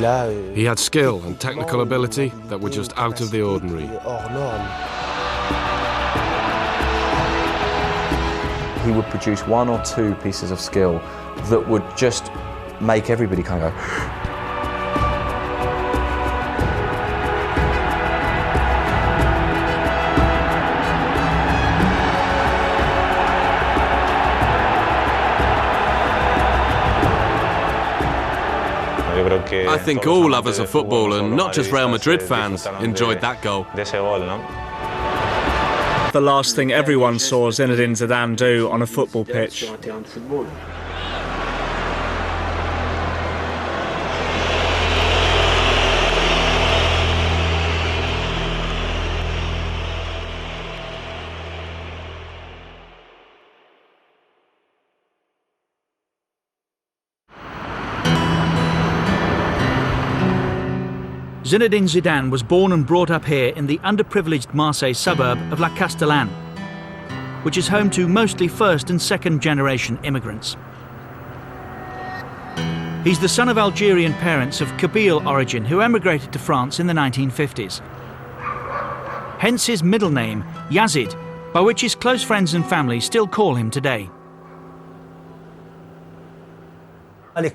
He had skill and technical ability that were just out of the ordinary. He would produce one or two pieces of skill that would just make everybody kind of go. I think all lovers of football, and not just Real Madrid fans, enjoyed that goal. The last thing everyone saw Zinedine Zidane do on a football pitch. Zinedine Zidane was born and brought up here in the underprivileged Marseille suburb of La Castellane, which is home to mostly first and second generation immigrants. He's the son of Algerian parents of Kabyle origin who emigrated to France in the 1950s. Hence his middle name, Yazid, by which his close friends and family still call him today. At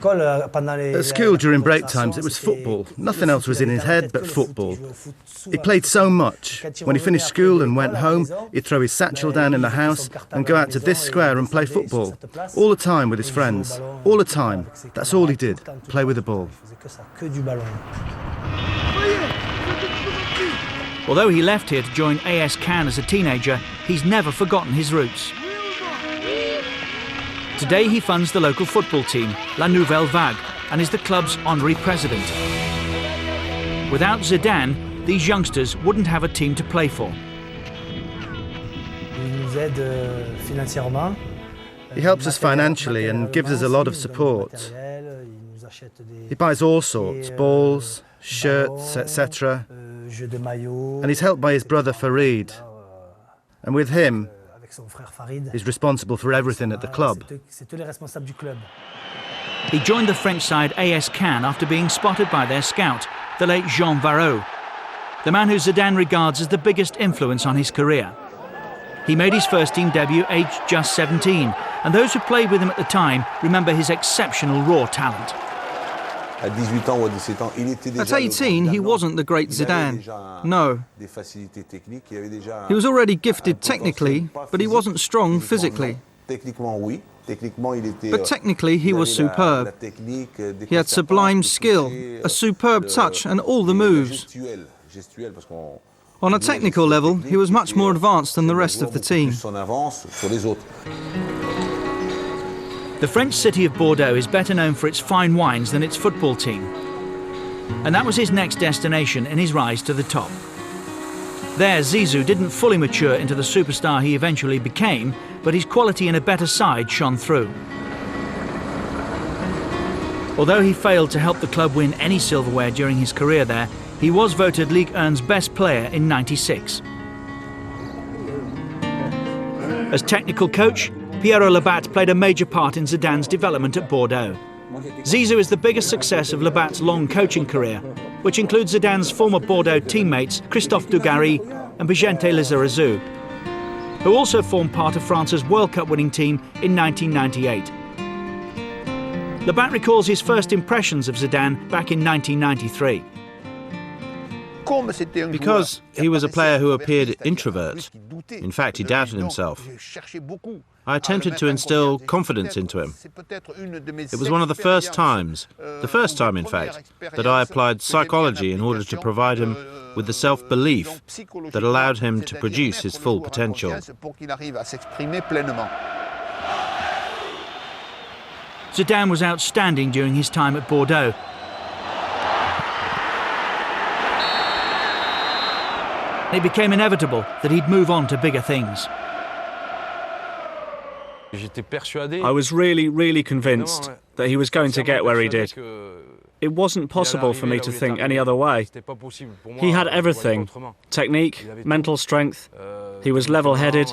school during break times it was football. Nothing else was in his head but football. He played so much. When he finished school and went home, he'd throw his satchel down in the house and go out to this square and play football. All the time with his friends. All the time. That's all he did. Play with the ball. Although he left here to join AS Cannes as a teenager, he's never forgotten his roots. Today he funds the local football team, La Nouvelle Vague, and is the club's honorary president. Without Zidane, these youngsters wouldn't have a team to play for. He helps us financially and gives us a lot of support. He buys all sorts, balls, shirts, etc. And he's helped by his brother Farid. And with him, he's responsible for everything at the club. He joined the French side AS Cannes after being spotted by their scout, the late Jean Varot, the man who Zidane regards as the biggest influence on his career. He made his first team debut aged just 17, and those who played with him at the time remember his exceptional raw talent. At 18, he wasn't the great Zidane. No. He was already gifted technically, but he wasn't strong physically. But technically, he was superb. He had sublime skill, a superb touch, and all the moves. On a technical level, he was much more advanced than the rest of the team. The French city of Bordeaux is better known for its fine wines than its football team. And that was his next destination in his rise to the top. There, Zizou didn't fully mature into the superstar he eventually became, but his quality in a better side shone through. Although he failed to help the club win any silverware during his career there, he was voted Ligue 1's best player in '96. As technical coach, Pierrot Labat played a major part in Zidane's development at Bordeaux. Zizou is the biggest success of Labat's long coaching career, which includes Zidane's former Bordeaux teammates Christophe Dugarry and Vicente Lizarazu, who also formed part of France's World Cup winning team in 1998. Labat recalls his first impressions of Zidane back in 1993. Because he was a player who appeared introvert. In fact, he doubted himself. I attempted to instill confidence into him. It was one of the first time in fact, that I applied psychology in order to provide him with the self-belief that allowed him to produce his full potential. Zidane was outstanding during his time at Bordeaux. It became inevitable that he'd move on to bigger things. I was really convinced that he was going to get where he did. It wasn't possible for me to think any other way. He had everything: technique, mental strength. He was level-headed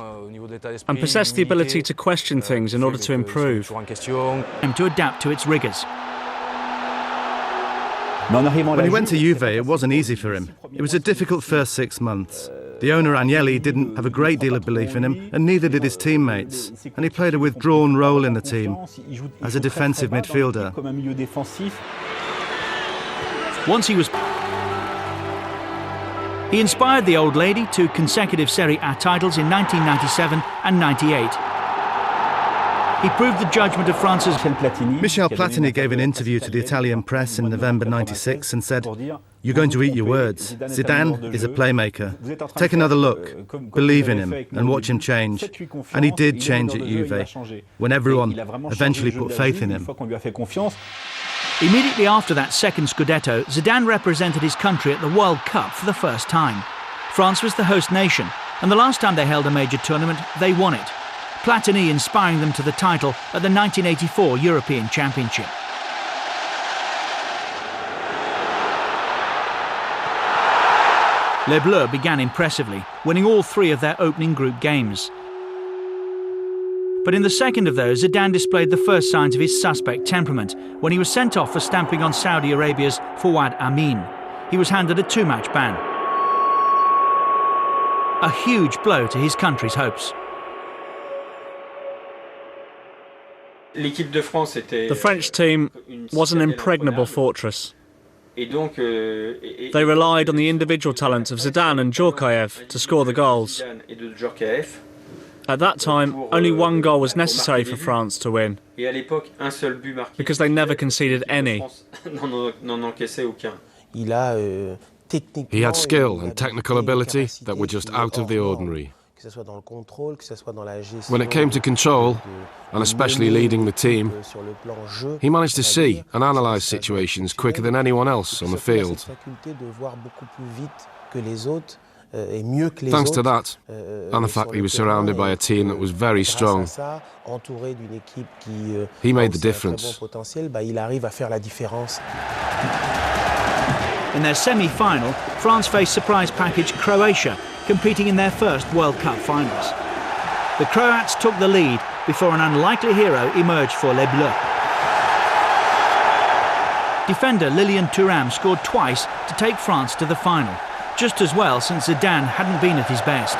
and possessed the ability to question things in order to improve and to adapt to its rigours. When he went to Juve, it wasn't easy for him. It was a difficult first 6 months. The owner, Agnelli, didn't have a great deal of belief in him, and neither did his teammates. And he played a withdrawn role in the team as a defensive midfielder. Once he inspired the old lady to consecutive Serie A titles in 1997 and 98. He proved the judgment of France's... Michel Platini gave an interview to the Italian press in November '96 and said, "You're going to eat your words. Zidane is a playmaker. Take another look, believe in him and watch him change." And he did change at Juve, when everyone eventually put faith in him. Immediately after that second Scudetto, Zidane represented his country at the World Cup for the first time. France was the host nation, and the last time they held a major tournament, they won it. Platini inspiring them to the title at the 1984 European Championship. Les Bleus began impressively, winning all 3 of their opening group games. But in the second of those, Zidane displayed the first signs of his suspect temperament when he was sent off for stamping on Saudi Arabia's Fawad Amin. He was handed a 2-match ban. A huge blow to his country's hopes. The French team was an impregnable fortress. They relied on the individual talent of Zidane and Djorkaeff to score the goals. At that time, only 1 goal was necessary for France to win, because they never conceded any. He had skill and technical ability that were just out of the ordinary. When it came to control, and especially leading the team, he managed to see and analyse situations quicker than anyone else on the field. Thanks to that, and the fact that he was surrounded by a team that was very strong, he made the difference. In their semi-final, France faced surprise package Croatia, competing in their first World Cup finals. The Croats took the lead before an unlikely hero emerged for Les Bleus. Defender Lilian Thuram scored twice to take France to the final, just as well since Zidane hadn't been at his best.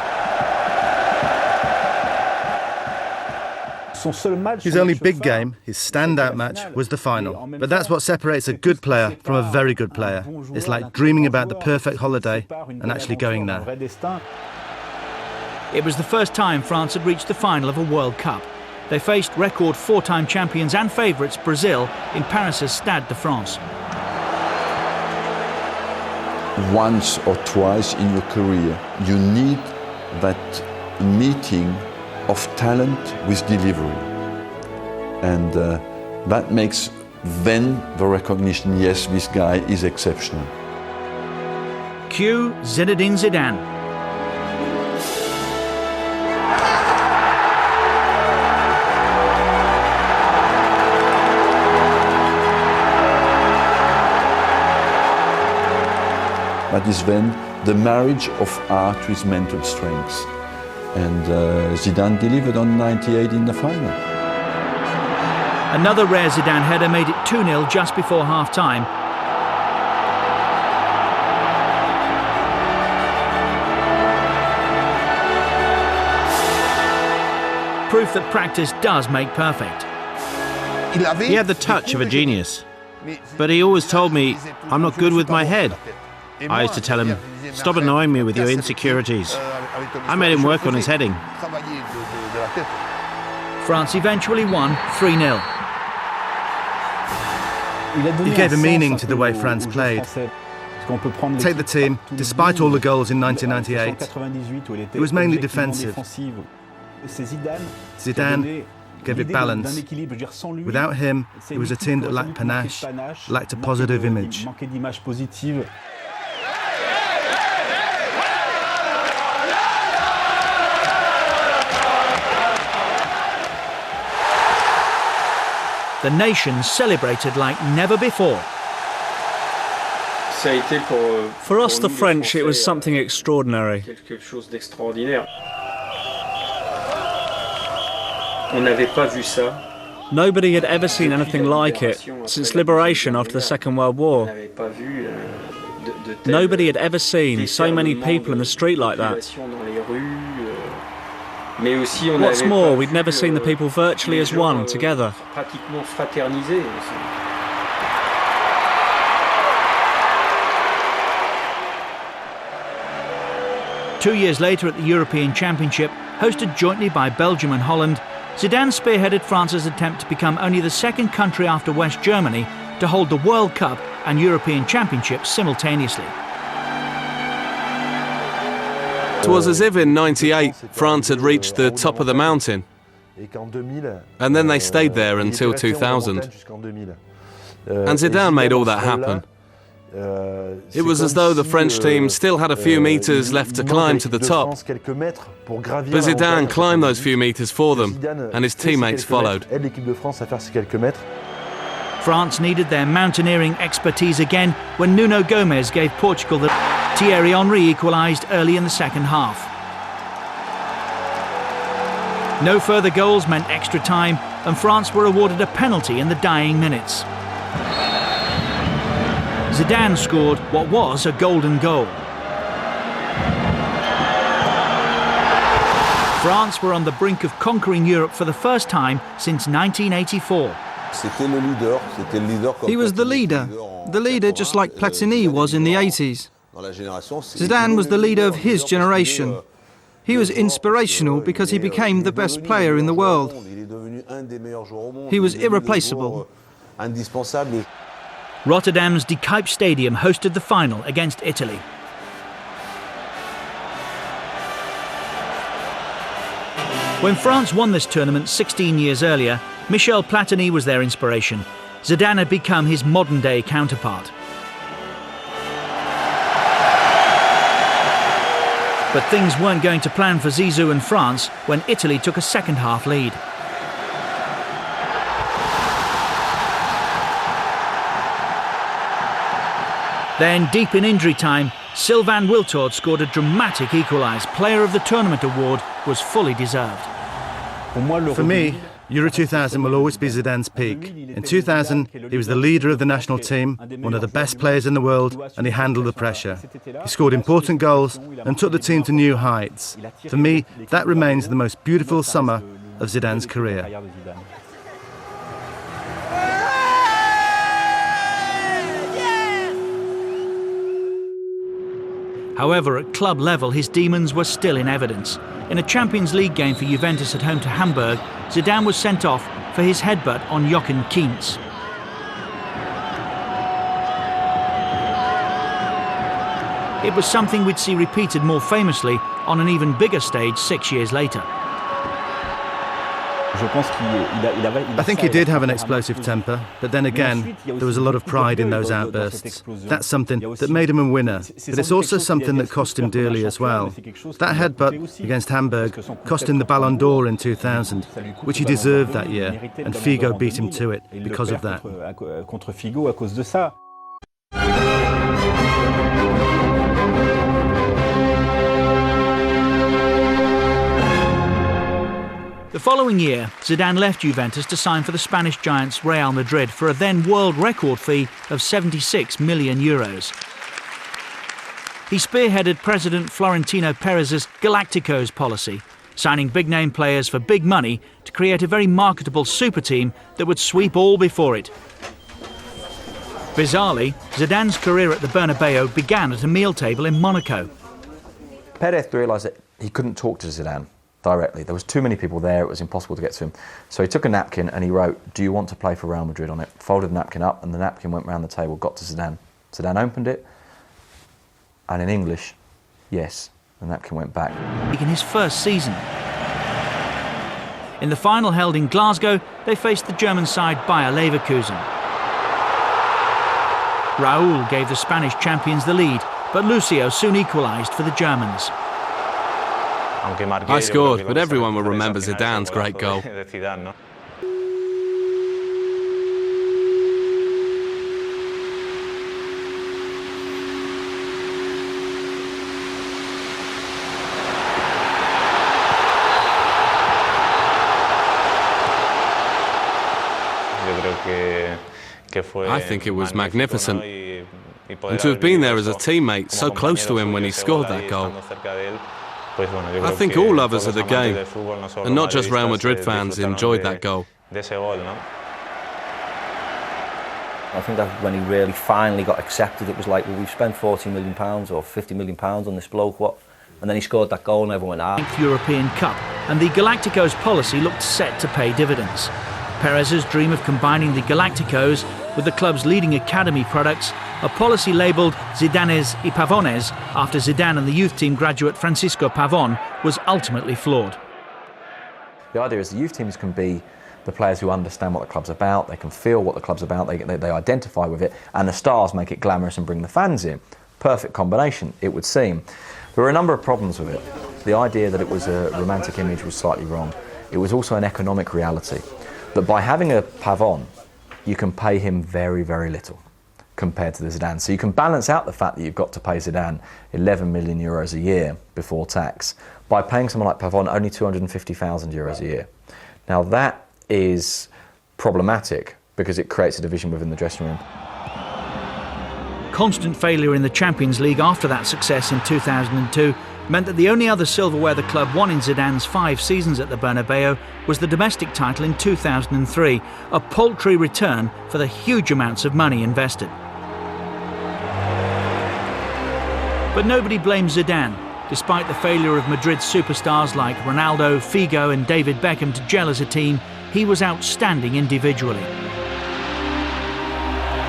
His only big game, his standout match, was the final. But that's what separates a good player from a very good player. It's like dreaming about the perfect holiday and actually going there. It was the first time France had reached the final of a World Cup. They faced record 4-time champions and favourites Brazil in Paris' Stade de France. Once or twice in your career, you need that meeting of talent with delivery. And that makes then the recognition, yes, this guy is exceptional. Cue Zinedine Zidane. That is then the marriage of art with mental strength. And Zidane delivered on 98 in the final. Another rare Zidane header made it 2-0 just before half-time. Proof that practice does make perfect. He had the touch of a genius, but he always told me, "I'm not good with my head." I used to tell him, "Stop annoying me with your insecurities." I made him work on his heading. France eventually won 3-0. He gave a meaning to the way France played. Take the team, despite all the goals in 1998, it was mainly defensive. Zidane gave it balance. Without him, it was a team that lacked panache, lacked a positive image. The nation celebrated like never before. For us, the French, it was something extraordinary. Nobody had ever seen anything like it since liberation after the Second World War. Nobody had ever seen so many people in the street like that. What's more, we'd never seen the people virtually as one, together. 2 years later at the European Championship, hosted jointly by Belgium and Holland, Zidane spearheaded France's attempt to become only the second country after West Germany to hold the World Cup and European Championships simultaneously. It was as if in '98 France had reached the top of the mountain, and then they stayed there until 2000. And Zidane made all that happen. It was as though the French team still had a few metres left to climb to the top, but Zidane climbed those few metres for them, and his teammates followed. France needed their mountaineering expertise again when Nuno Gomes gave Portugal the... Thierry Henry equalised early in the second half. No further goals meant extra time, and France were awarded a penalty in the dying minutes. Zidane scored what was a golden goal. France were on the brink of conquering Europe for the first time since 1984. He was the leader just like Platini was in the 80s. Zidane was the leader of his generation. He was inspirational because he became the best player in the world. He was irreplaceable. Rotterdam's De Kuip Stadium hosted the final against Italy. When France won this tournament 16 years earlier, Michel Platini was their inspiration. Zidane had become his modern-day counterpart. But things weren't going to plan for Zizou and France when Italy took a second-half lead. Then, deep in injury time, Sylvain Wiltord scored a dramatic equaliser. Player of the Tournament award was fully deserved. For me, Euro 2000 will always be Zidane's peak. In 2000, he was the leader of the national team, one of the best players in the world, and he handled the pressure. He scored important goals and took the team to new heights. For me, that remains the most beautiful summer of Zidane's career. However, at club level, his demons were still in evidence. In a Champions League game for Juventus at home to Hamburg, Zidane was sent off for his headbutt on Jochen Kienz. It was something we'd see repeated more famously on an even bigger stage 6 years later. I think he did have an explosive temper, but then again, there was a lot of pride in those outbursts. That's something that made him a winner, but it's also something that cost him dearly as well. That headbutt against Hamburg cost him the Ballon d'Or in 2000, which he deserved that year, and Figo beat him to it because of that. The following year, Zidane left Juventus to sign for the Spanish giants Real Madrid for a then world record fee of €76 million. He spearheaded President Florentino Perez's Galacticos policy, signing big-name players for big money to create a very marketable super team that would sweep all before it. Bizarrely, Zidane's career at the Bernabeu began at a meal table in Monaco. Perez realised that he couldn't talk to Zidane directly. There was too many people there, it was impossible to get to him. So he took a napkin and he wrote, "Do you want to play for Real Madrid?" on it, folded the napkin up, and the napkin went round the table, got to Zidane. Zidane opened it, and in English, yes, the napkin went back. In his first season. In the final held in Glasgow, they faced the German side Bayer Leverkusen. Raúl gave the Spanish champions the lead, but Lucio soon equalised for the Germans. I scored, but everyone will remember Zidane's great goal. I think it was magnificent. And to have been there as a teammate, so close to him when he scored that goal. I think all lovers of the game, and not just Real Madrid fans, enjoyed that goal. I think that when he really finally got accepted, it was like, well, we've spent £40 million or £50 million on this bloke, what? And then he scored that goal and everyone went, ah. European Cup, and the Galacticos policy looked set to pay dividends. Perez's dream of combining the Galacticos with the club's leading academy products, a policy labelled Zidanes y Pavones after Zidane and the youth team graduate Francisco Pavon, was ultimately flawed. The idea is the youth teams can be the players who understand what the club's about, they can feel what the club's about, they identify with it, and the stars make it glamorous and bring the fans in. Perfect combination, it would seem. There were a number of problems with it. The idea that it was a romantic image was slightly wrong. It was also an economic reality. That by having a Pavon, you can pay him very, very little compared to the Zidane. So you can balance out the fact that you've got to pay Zidane 11 million euros a year before tax by paying someone like Pavon only 250,000 euros a year. Now that is problematic because it creates a division within the dressing room. Constant failure in the Champions League after that success in 2002 meant that the only other silverware the club won in Zidane's 5 seasons at the Bernabeu was the domestic title in 2003, a paltry return for the huge amounts of money invested. But nobody blames Zidane. Despite the failure of Madrid's superstars like Ronaldo, Figo and David Beckham to gel as a team, he was outstanding individually.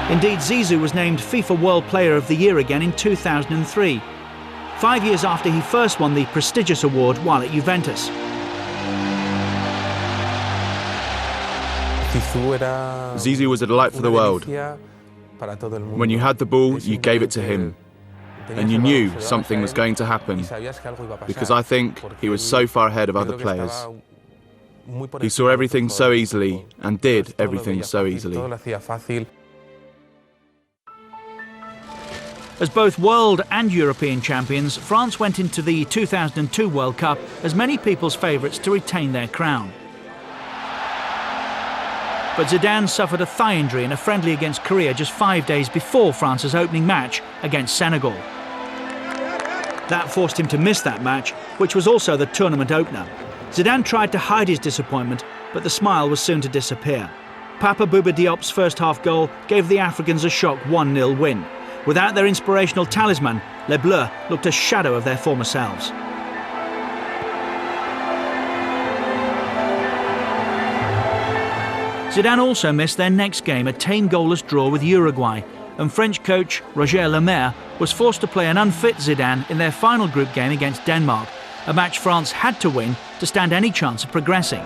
Indeed, Zizou was named FIFA World Player of the Year again in 2003, 5 years after he first won the prestigious award while at Juventus. Zizou was a delight for the world. When you had the ball, you gave it to him. And you knew something was going to happen, because I think he was so far ahead of other players. He saw everything so easily and did everything so easily. As both world and European champions, France went into the 2002 World Cup as many people's favourites to retain their crown. But Zidane suffered a thigh injury in a friendly against Korea just 5 days before France's opening match against Senegal. That forced him to miss that match, which was also the tournament opener. Zidane tried to hide his disappointment, but the smile was soon to disappear. Papa Bouba Diop's first half goal gave the Africans a shock 1-0 win. Without their inspirational talisman, Les Bleus looked a shadow of their former selves. Zidane also missed their next game, a tame goalless draw with Uruguay, and French coach Roger Lemaire was forced to play an unfit Zidane in their final group game against Denmark, a match France had to win to stand any chance of progressing.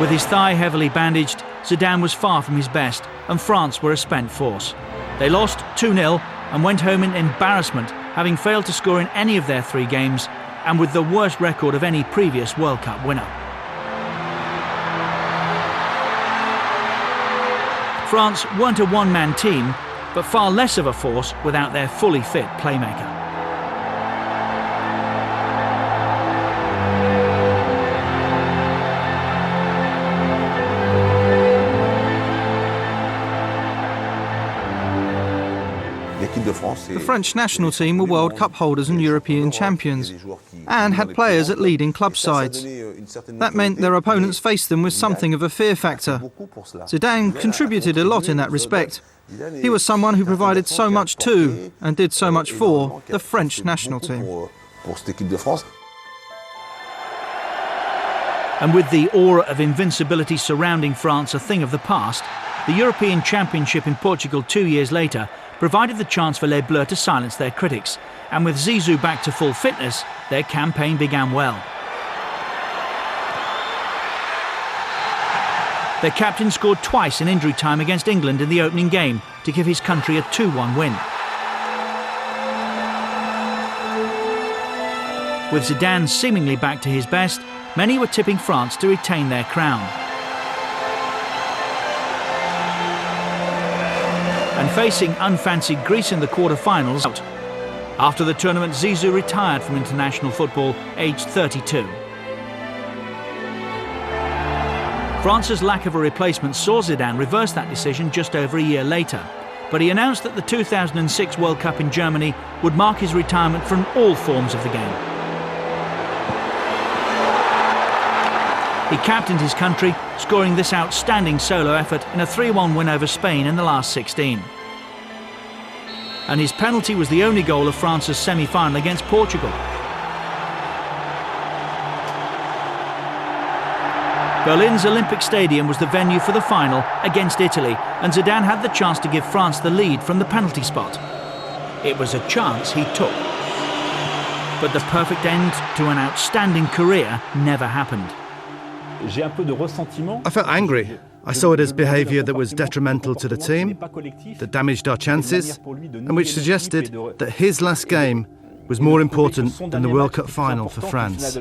With his thigh heavily bandaged, Zidane was far from his best, and France were a spent force. They lost 2-0 and went home in embarrassment, having failed to score in any of their 3 games, and with the worst record of any previous World Cup winner. France weren't a one-man team, but far less of a force without their fully fit playmaker. The French national team were World Cup holders and European champions, and had players at leading club sides. That meant their opponents faced them with something of a fear factor. Zidane contributed a lot in that respect. He was someone who provided so much to, and did so much for, the French national team. And with the aura of invincibility surrounding France a thing of the past, the European Championship in Portugal 2 years later provided the chance for Les Bleus to silence their critics, and with Zizou back to full fitness, their campaign began well. Their captain scored twice in injury time against England in the opening game to give his country a 2-1 win. With Zidane seemingly back to his best, many were tipping France to retain their crown. And facing unfancied Greece in the quarter-finals, after the tournament, Zizou retired from international football, aged 32. France's lack of a replacement saw Zidane reverse that decision just over a year later, but he announced that the 2006 World Cup in Germany would mark his retirement from all forms of the game. He captained his country, scoring this outstanding solo effort in a 3-1 win over Spain in the last 16. And his penalty was the only goal of France's semi-final against Portugal. Berlin's Olympic Stadium was the venue for the final against Italy, and Zidane had the chance to give France the lead from the penalty spot. It was a chance he took. But the perfect end to an outstanding career never happened. I felt angry. I saw it as behaviour that was detrimental to the team, that damaged our chances, and which suggested that his last game was more important than the World Cup final for France.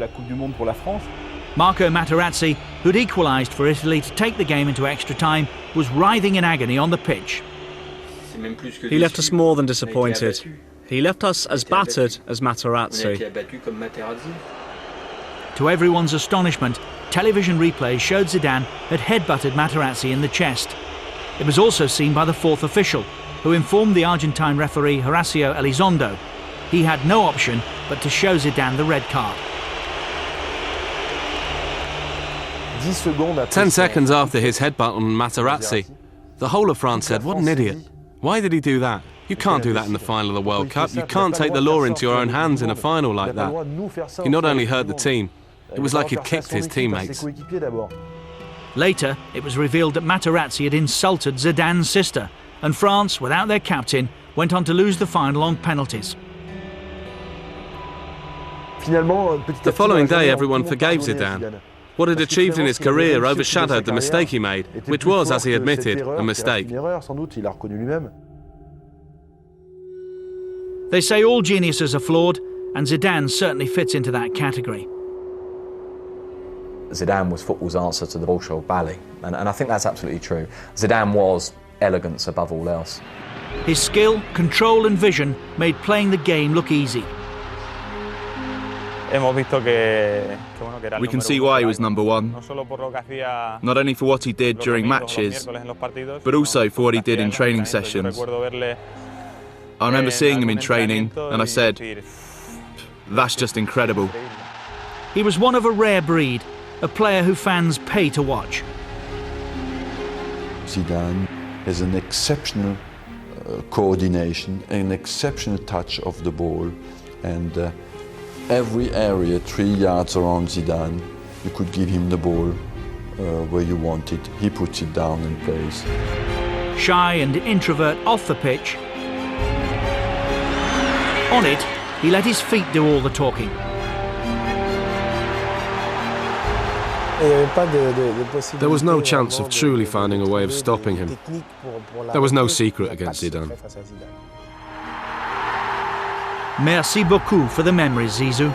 Marco Materazzi, who'd equalised for Italy to take the game into extra time, was writhing in agony on the pitch. He left us more than disappointed. He left us as battered as Materazzi. To everyone's astonishment, television replays showed Zidane had headbutted Materazzi in the chest. It was also seen by the fourth official, who informed the Argentine referee Horacio Elizondo. He had no option but to show Zidane the red card. 10 seconds after his headbutt on Materazzi, the whole of France said, "What an idiot. Why did he do that? You can't do that in the final of the World Cup. You can't take the law into your own hands in a final like that." He not only hurt the team, it was like he'd kicked his teammates. Later, it was revealed that Materazzi had insulted Zidane's sister, and France, without their captain, went on to lose the final on penalties. The following day, everyone forgave Zidane. What he'd achieved in his career overshadowed the mistake he made, which was, as he admitted, a mistake. They say all geniuses are flawed, and Zidane certainly fits into that category. Zidane was football's answer to the Bolshoi ballet, and I think that's absolutely true. Zidane was elegance above all else. His skill, control and vision made playing the game look easy. We can see why he was number one, not only for what he did during matches, but also for what he did in training sessions. I remember seeing him in training, and I said, "That's just incredible." He was one of a rare breed, a player who fans pay to watch. Zidane has an exceptional coordination, an exceptional touch of the ball, and every area 3 yards around Zidane, you could give him the ball where you want it. He puts it down and plays. Shy and introvert off the pitch, on it, he let his feet do all the talking. There was no chance of truly finding a way of stopping him. There was no secret against Zidane. Merci beaucoup for the memories, Zizou.